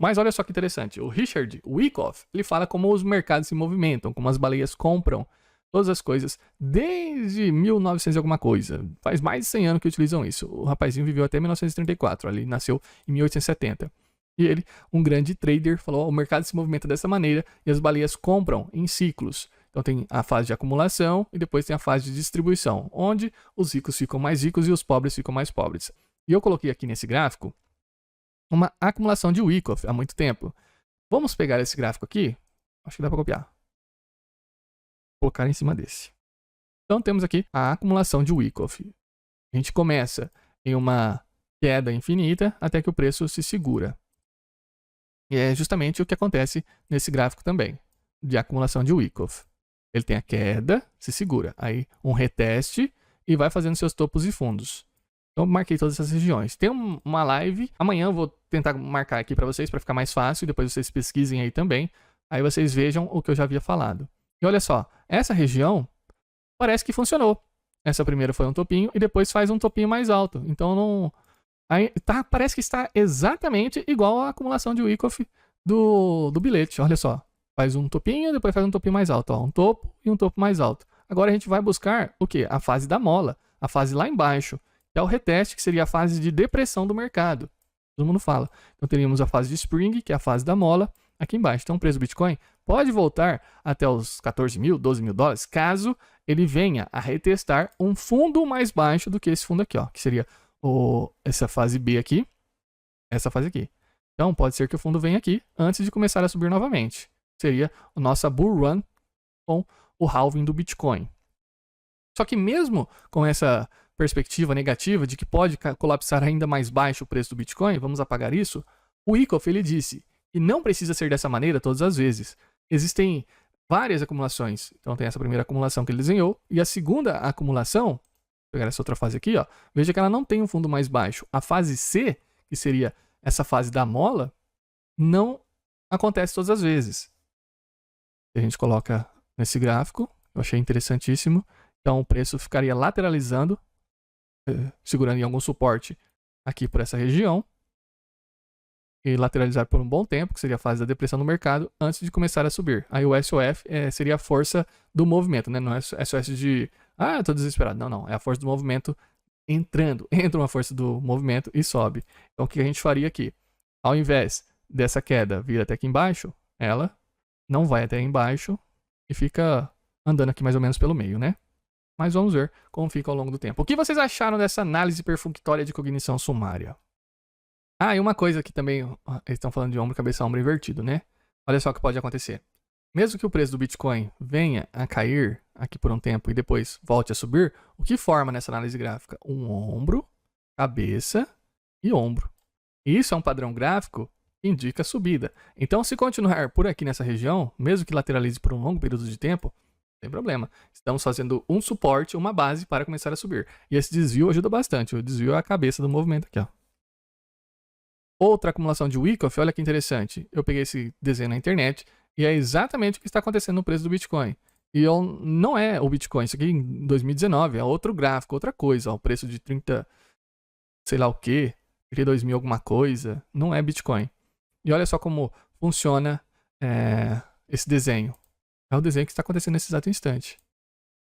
Mas olha só que interessante, o Richard Wyckoff, ele fala como os mercados se movimentam, como as baleias compram todas as coisas desde 1900 e alguma coisa. Faz mais de 100 anos que utilizam isso. O rapazinho viveu até 1934, ele nasceu em 1870. E ele, um grande trader, falou: o mercado se movimenta dessa maneira e as baleias compram em ciclos. Então tem a fase de acumulação e depois tem a fase de distribuição, onde os ricos ficam mais ricos e os pobres ficam mais pobres. E eu coloquei aqui nesse gráfico uma acumulação de Wyckoff há muito tempo. Vamos pegar esse gráfico aqui, acho que dá para copiar. Colocar em cima desse. Então temos aqui a acumulação de Wyckoff. A gente começa em uma queda infinita até que o preço se segura. E é justamente o que acontece nesse gráfico também, de acumulação de Wyckoff. Ele tem a queda, se segura, aí um reteste e vai fazendo seus topos e fundos. Então marquei todas essas regiões. Tem uma live, amanhã eu vou tentar marcar aqui para vocês, para ficar mais fácil, depois vocês pesquisem aí também, aí vocês vejam o que eu já havia falado. E olha só, essa região parece que funcionou. Essa primeira foi um topinho e depois faz um topinho mais alto. Então não... Aí, parece que está exatamente igual à acumulação de Wyckoff do bilhete, olha só. Faz um topinho, depois faz um topinho mais alto. Ó, um topo e um topo mais alto. Agora a gente vai buscar o quê? A fase da mola. A fase lá embaixo. Que é o reteste, que seria a fase de depressão do mercado. Todo mundo fala. Então teríamos a fase de spring, que é a fase da mola, aqui embaixo. Então o preço do Bitcoin pode voltar até os 14 mil, 12 mil dólares, caso ele venha a retestar um fundo mais baixo do que esse fundo aqui, ó, que seria essa fase B aqui, essa fase aqui. Então pode ser que o fundo venha aqui antes de começar a subir novamente. Seria a nossa bull run com o halving do Bitcoin. Só que mesmo com essa perspectiva negativa de que pode colapsar ainda mais baixo o preço do Bitcoin, vamos apagar isso, o Wyckoff ele disse que não precisa ser dessa maneira todas as vezes. Existem várias acumulações. Então tem essa primeira acumulação que ele desenhou e a segunda acumulação, vou pegar essa outra fase aqui, ó, veja que ela não tem um fundo mais baixo. A fase C, que seria essa fase da mola, não acontece todas as vezes. A gente coloca nesse gráfico, eu achei interessantíssimo. Então o preço ficaria lateralizando, segurando em algum suporte aqui por essa região. E lateralizar por um bom tempo, que seria a fase da depressão no mercado, antes de começar a subir. Aí o SOF seria a força do movimento, né? Não é SOS de, eu tô desesperado. Não, não. É a força do movimento entrando. Entra uma força do movimento e sobe. Então o que a gente faria aqui? Ao invés dessa queda vir até aqui embaixo, ela não vai até embaixo e fica andando aqui mais ou menos pelo meio, né? Mas vamos ver como fica ao longo do tempo. O que vocês acharam dessa análise perfunctória de cognição sumária? E uma coisa que também, eles estão falando de ombro, cabeça, ombro invertido, né? Olha só o que pode acontecer. Mesmo que o preço do Bitcoin venha a cair aqui por um tempo e depois volte a subir, o que forma nessa análise gráfica? Um ombro, cabeça e ombro. E isso é um padrão gráfico que indica subida. Então, se continuar por aqui nessa região, mesmo que lateralize por um longo período de tempo, não tem problema. Estamos fazendo um suporte, uma base para começar a subir. E esse desvio ajuda bastante. O desvio é a cabeça do movimento aqui, ó. Outra acumulação de Wyckoff, olha que interessante. Eu peguei esse desenho na internet e é exatamente o que está acontecendo no preço do Bitcoin. E não é o Bitcoin, isso aqui em 2019, é outro gráfico, outra coisa. Ó, o preço de 30, sei lá o que, 32 mil alguma coisa, não é Bitcoin. E olha só como funciona esse desenho. É o desenho que está acontecendo nesse exato instante.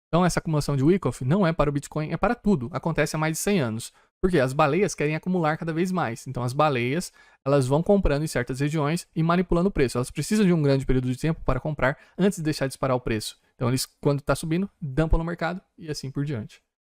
Então essa acumulação de Wyckoff não é para o Bitcoin, é para tudo. Acontece há mais de 100 anos. Porque as baleias querem acumular cada vez mais. Então as baleias, elas vão comprando em certas regiões e manipulando o preço. Elas precisam de um grande período de tempo para comprar antes de deixar disparar o preço. Então eles, quando está subindo, dumpam no mercado e assim por diante.